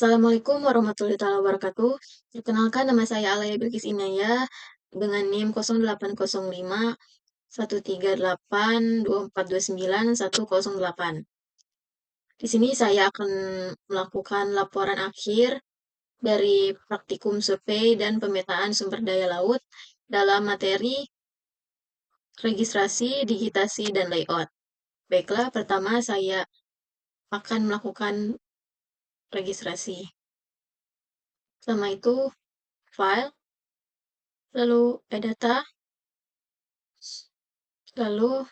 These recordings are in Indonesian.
Assalamualaikum warahmatullahi wabarakatuh. Perkenalkan, nama saya Alaya Bilkis Inayah dengan NIM 0805-138-2429-108. Di sini saya akan melakukan laporan akhir dari praktikum survei dan pemetaan sumber daya laut dalam materi registrasi, digitasi, dan layout. Baiklah, pertama saya akan melakukan registrasi. Pertama itu file, lalu data, lalu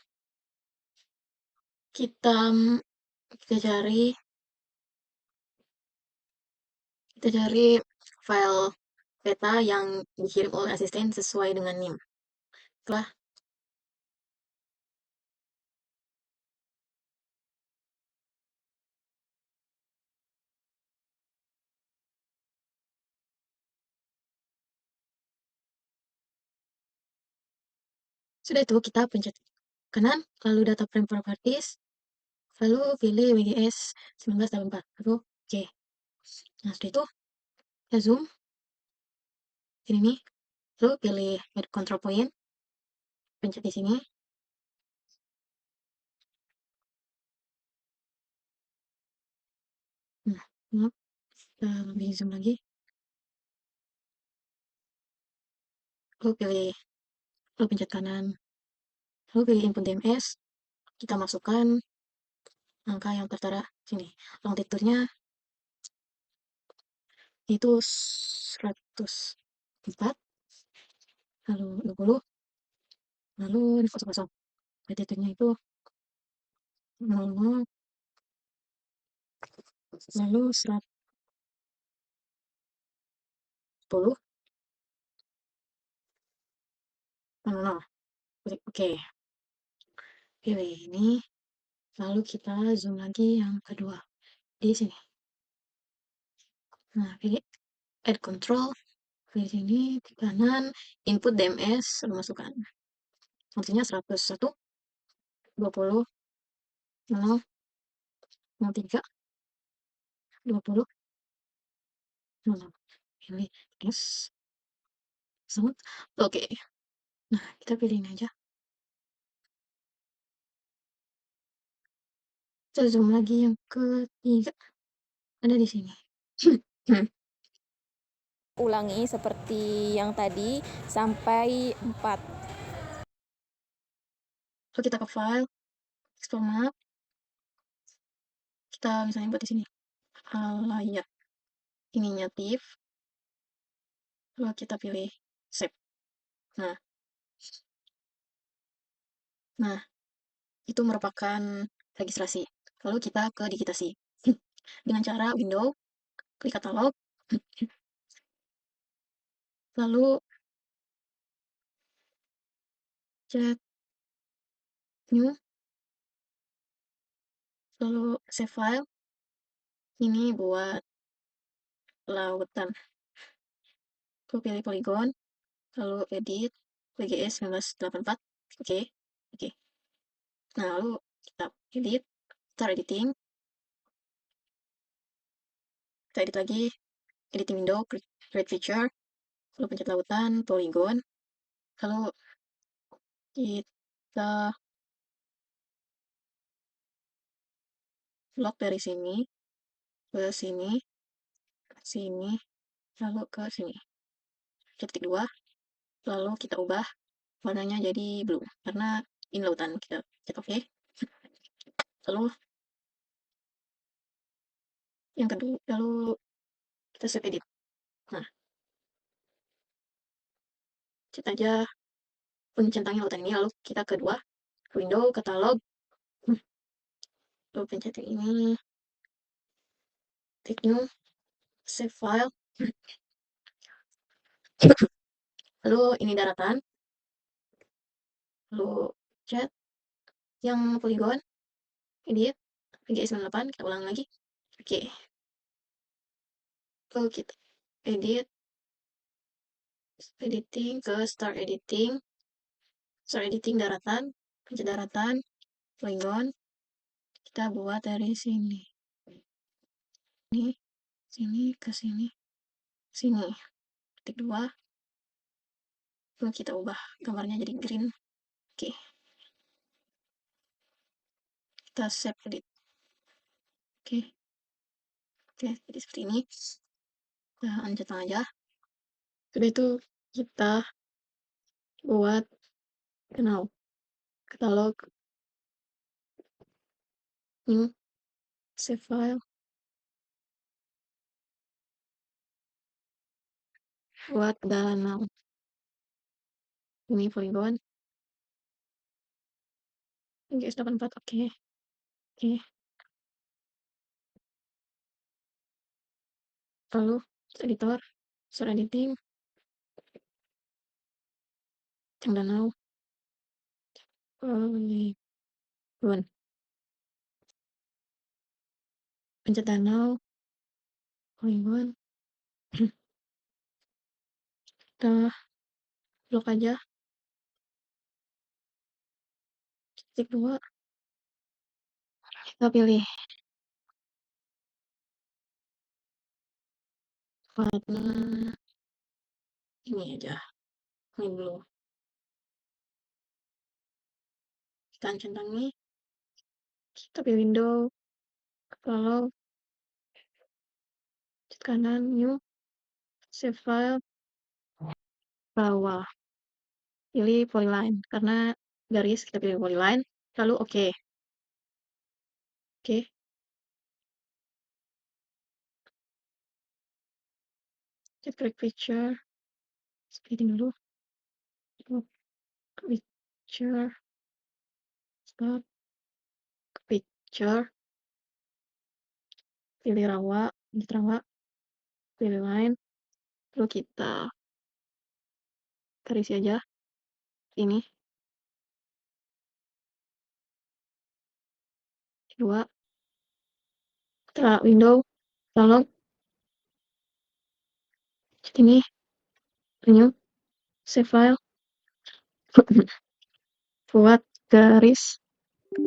kita cari file peta yang dikirim oleh asisten sesuai dengan NIM. Setelah sudah itu kita pencet kanan, lalu data frame properties, lalu pilih WGS 1984, lalu oke. Nah, setelah itu kita zoom ini nih, lalu pilih add control point, pencet di sini. Nah, kita lebih zoom lagi, lalu pencet kanan, lalu pilih input DMS, kita masukkan angka yang tertera sini. Longitude-nya itu 104, lalu 20, lalu ini kosong-kosong. Latitude-nya itu 00, lalu 110, 00. Oke, pilih ini, lalu kita zoom lagi yang kedua di sini. Nah, pilih add control, pilih sini di kanan, input DMS, lalu masukkan. Artinya 101, 20, 00, 03, 20, 00. Pilih yes, sound. Oke. Nah, kita pilih ini aja. Kita zoom lagi yang ketiga, ada di sini. Ulangi seperti yang tadi sampai 4. Lalu kita ke file, export map, kita misalnya buat di sini Alaya ininya TIFF, lalu kita pilih save. Nah, itu merupakan registrasi. Lalu kita ke digitasi dengan cara window, klik katalog, lalu cek new, lalu save file. Ini buat lautan. Lalu pilih polygon, lalu edit WGS 1984. Oke. Nah, lalu kita edit, start editing. Kita edit lagi, editing window, create feature, lalu pencet lautan, polygon, lalu kita lock dari sini ke sini, lalu ke sini. Ketik 2, lalu kita ubah warnanya jadi blue karena ini lautan. Kita cek oke. Lalu yang kedua, lalu kita save edit. Nah, cek aja pencentangnya lautan ini, lalu kita kedua window katalog, lalu pencet ini, klik new, save file, lalu ini daratan, lalu chat yang polygon, edit PGS98, kita ulang lagi. Oke, lalu kita edit, editing ke start editing daratan, pencet daratan, polygon, kita buat dari sini. Ini sini ke sini, sini. Titik 2. Lalu kita ubah gambarnya jadi green. Oke. Kita save edit. Oke. Oke, jadi seperti ini. Kita lanjutkan aja. Sudah itu kita buat katalog, new, save file, buat danau. Ini polygon. GS84, oke. Oke. Lalu editor, start editing, cang danau, polygon, pencet danau, polygon. Kita blok aja, titik 2, kita pilih warna ini aja, ini dulu. Kita centangi, kita pilih window, kalau pencet kanan, new, save file, bawah, pilih polyline, karena garis kita pilih polyline, lalu oke. Oke. Kita klik picture, splitting dulu, picture, stop, picture, pilih rawa, pilih line, lalu kita garis aja ini, 2, kita window, dialog, ini, new, save file, buat garis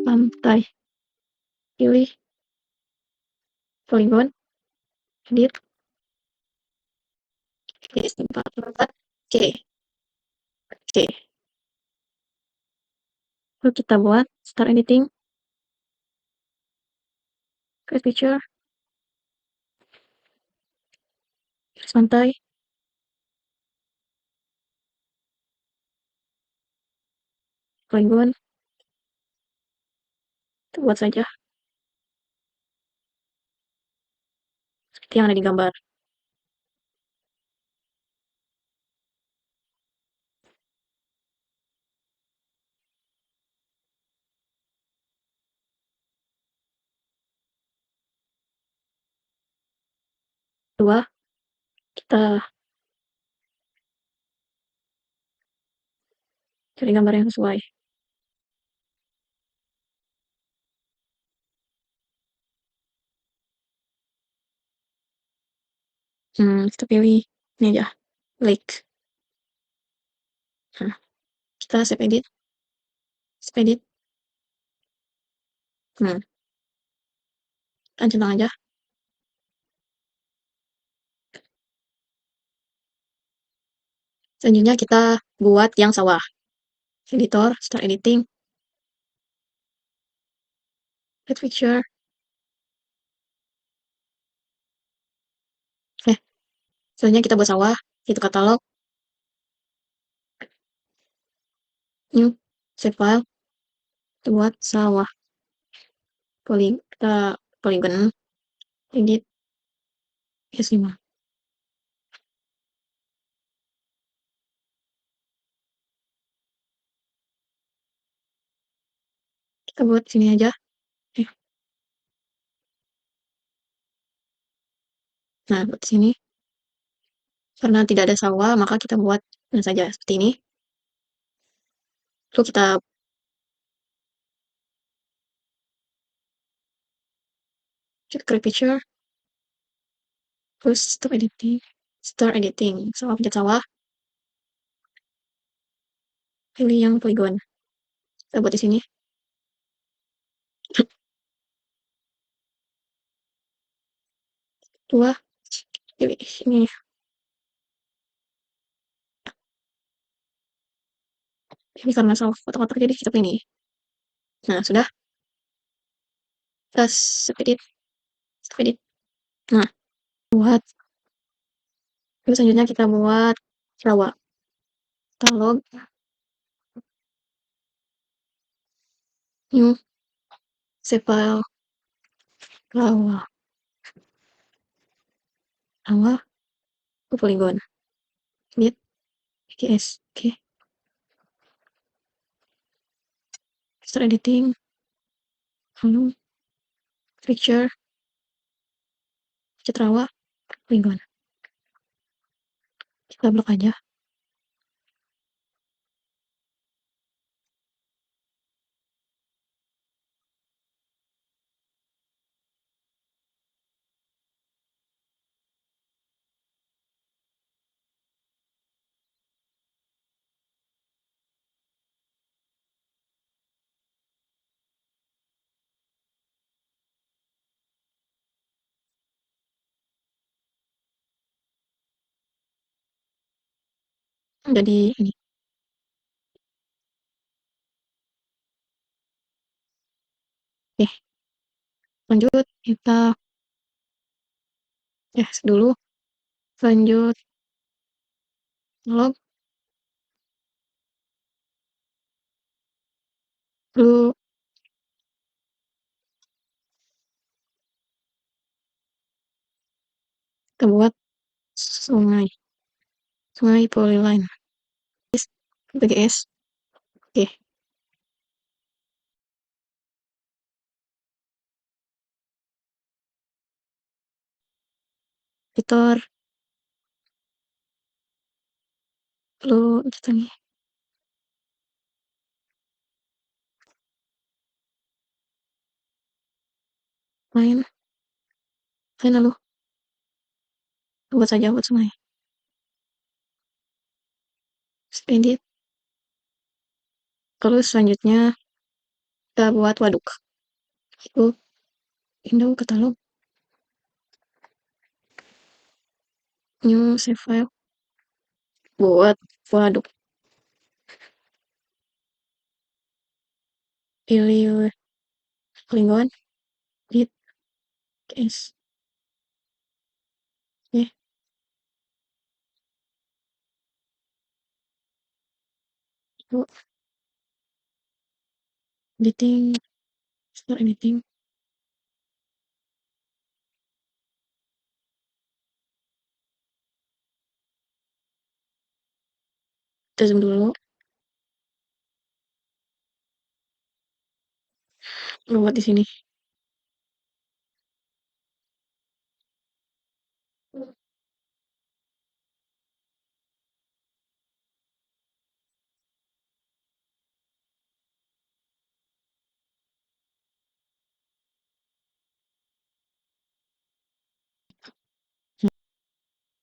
pantai, pilih polygon, edit, GS4, oke. Oke. Lalu kita buat start editing, create picture, garis pantai, polygon, kita buat saja seperti yang ada di gambar. Dua, kita cari gambar yang sesuai. Kita pilih ini aja, lake. Nah, kita save edit, kita centang aja. Selanjutnya kita buat yang sawah. Editor, start editing, create picture. Selanjutnya kita buat sawah, itu katalog, new, save file, kita buat sawah. Kita polygon, edit, S5. Kita buat sini aja. Nah, buat sini. Karena tidak ada sawah, maka kita buat saja seperti ini. Lalu kita create picture, terus start editing, sawah, pencet sawah, pilih yang polygon. Kita buat di sini. Dua, pilih ini. Ini karena salah kotak-kotak jadi kita pilih ini. Nah, sudah. Kita speed it. Speed it. Nah, buat. Terus selanjutnya kita buat rawa. Kalau new save file rawa. Rawa ke polygon. Lihat. XS. Oke. Start editing. Lalu picture. Cat rawa. Polygon. Kita blok aja. Jadi ini. Oke. Lanjut. Kita dulu. Lanjut. Log. Lalu kita buat sungai. Sungai polyline. BGS. Oke. Editor. Lalu kita nih. Main. Main lalu. Buat saja buat sungai. Edit. Terus selanjutnya kita buat waduk. Itu window katalog. New save file. Buat waduk. Pilih polygon. Edit. Case. Oke. Itu editing. Start editing. Kita zoom dulu. Buat di sini.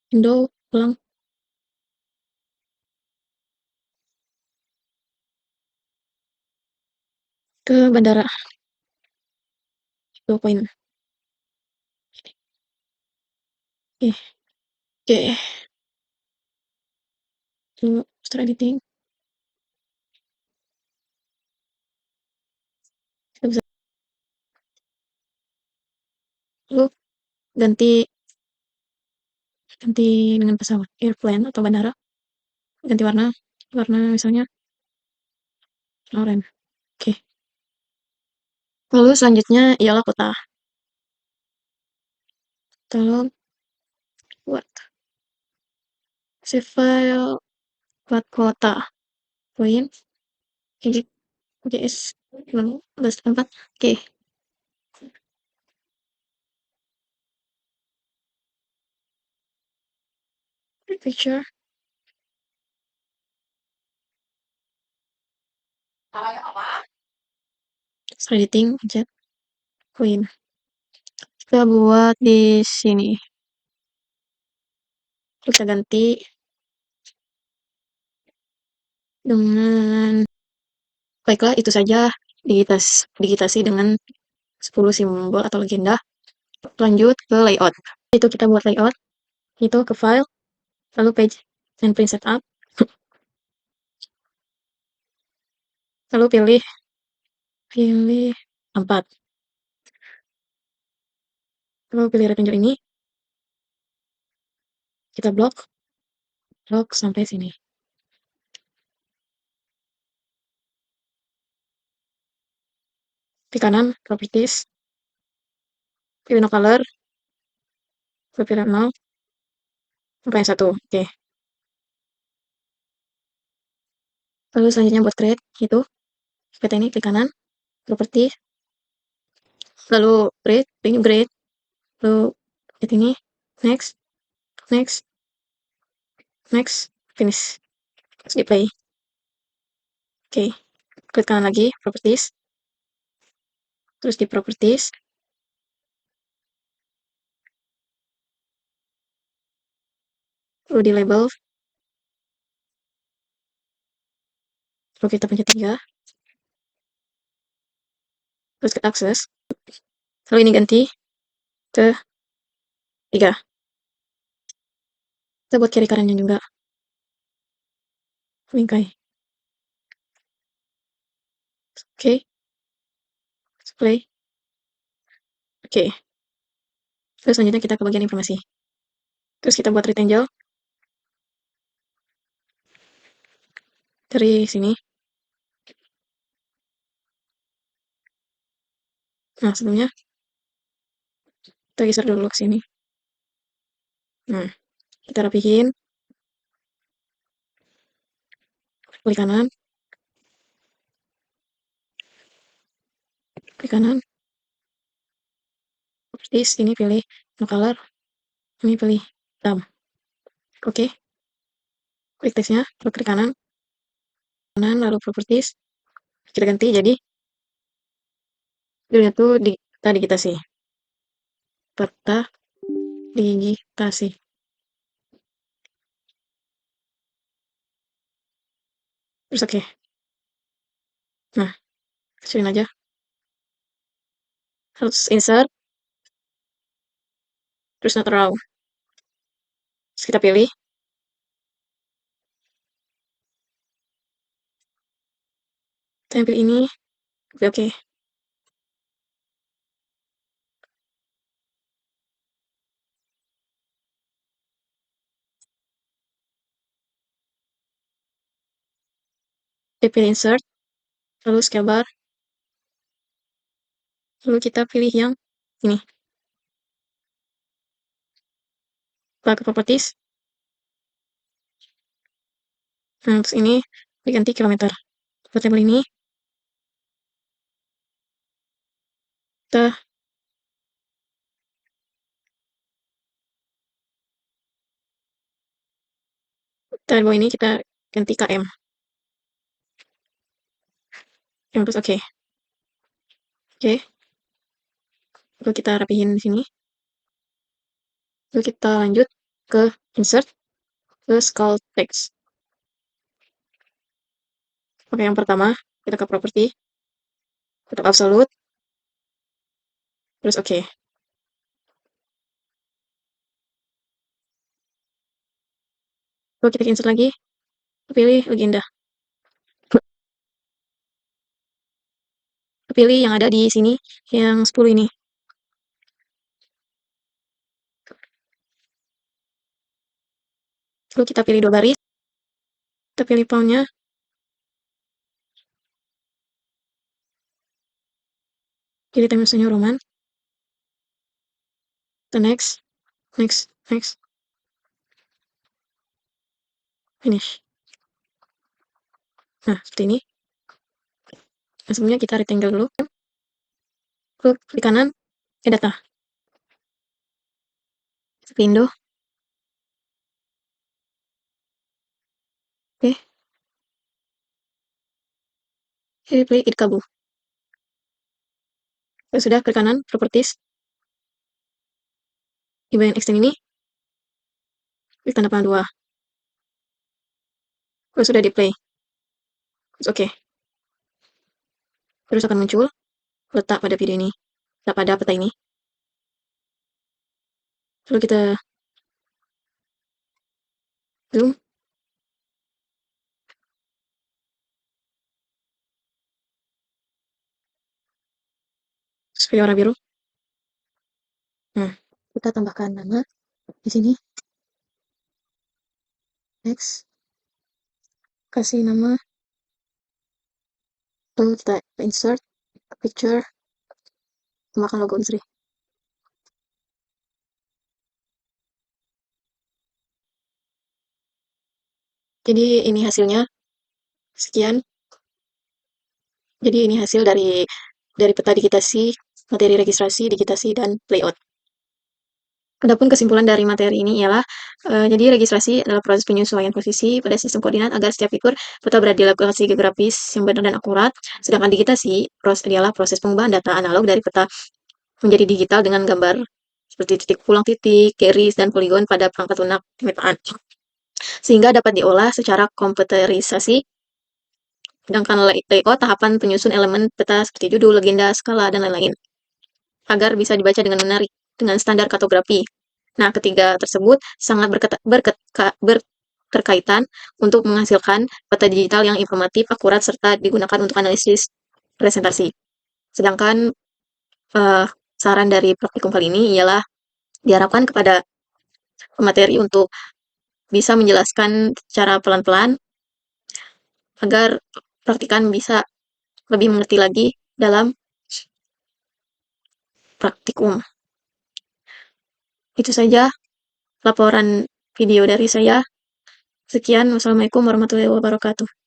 Window ulang. Ke bandara. Itu poin. Oke. Oke. Itu start editing. Kita bisa lalu ganti dengan pesawat airplane atau bandara, ganti warna misalnya oranye. Oke. Lalu selanjutnya ialah kota. Tolong buat save file buat kota. Poin edit JS 4. Oke. Picture. Start editing pencet poin. Kita buat di sini. Kita ganti dengan baiklah itu saja digitasi dengan 10 simbol atau legenda. Lanjut ke layout. Itu kita buat layout. Itu ke file, lalu page and print setup, lalu pilih 4, lalu pilih rectangle ini, kita blok sampai sini. Di kanan properties, pilih no color, pilih 0 sampai 1. Oke. Lalu selanjutnya buat create itu PT ini klik kanan, property, lalu create, lalu create ini, next, finish. Terus di play. Oke. Klik kanan lagi, properties, terus di properties, lalu di label, lalu kita pencet 3, terus ke akses, lalu ini ganti ke 3. Kita buat kiri kanannya juga. Bingkai. Oke. Play. Oke. Terus selanjutnya kita ke bagian informasi. Terus kita buat rectangle dari sini. Nah, sebelumnya kita geser dulu ke sini. Nah, kita rapihin. Klik kanan. Klik kanan. Properties, ini pilih no color. Ini pilih hitam. Oke. Klik teksnya, lalu klik kanan, lalu properties. Kita ganti jadi judulnya tuh tadi kita sih. Peta digitasi. Terus oke. Nah, kecilin aja. Harus insert. Terus not raw. Terus kita pilih. Tempel ini. Oke. Kita pilih insert. Lalu scale bar. Lalu kita pilih yang ini. Ke properties. Nah, terus ini diganti kilometer. Buat tabel ini, kita tabel ini kita ganti km. Terus oke. Oke. Lalu kita rapihin di sini. Lalu kita lanjut ke insert, ke scale text. Oke, yang pertama kita ke property, tetap absolute, terus oke. Lalu kita insert lagi, pilih legenda. Pilih yang ada di sini, yang 10 ini. Lalu kita pilih 2 baris, kita pilih fontnya, pilih Times New Roman, the next, finish. Nah, seperti ini. Nah, sebelumnya kita rectangle dulu. Lalu klik kanan, data. Pindah. Oke. Pilih edit kabel. Ya sudah, klik kanan, properties. Di bagian extend ini, klik tanda panah 2. Kalau sudah di play. Terus oke. Terus akan muncul letak pada video ini. Letak pada peta ini. Lalu kita pakai warna biru. Nah, kita tambahkan nama di sini. Next, kasih nama. Lalu kita insert picture, tambahkan logo Unsri. Jadi ini hasilnya. Sekian. Jadi ini hasil dari peta digitasi, materi registrasi, digitasi, dan layout. Adapun kesimpulan dari materi ini ialah, jadi registrasi adalah proses penyesuaian posisi pada sistem koordinat agar setiap fitur peta berada di lokasi geografis yang benar dan akurat, sedangkan digitasi adalah proses pengubahan data analog dari peta menjadi digital dengan gambar seperti titik pulang titik, garis, dan poligon pada perangkat lunak pemetaan, sehingga dapat diolah secara komputerisasi. Sedangkan layout tahapan penyusun elemen peta seperti judul, legenda, skala, dan lain-lain, agar bisa dibaca dengan menarik dengan standar kartografi. Nah, ketiga tersebut sangat berterkaitan untuk menghasilkan peta digital yang informatif, akurat, serta digunakan untuk analisis presentasi. Sedangkan saran dari praktikum kali ini ialah diharapkan kepada pemateri untuk bisa menjelaskan secara pelan-pelan agar praktikan bisa lebih mengerti lagi dalam praktikum. Itu saja laporan video dari saya. Sekian, wassalamualaikum warahmatullahi wabarakatuh.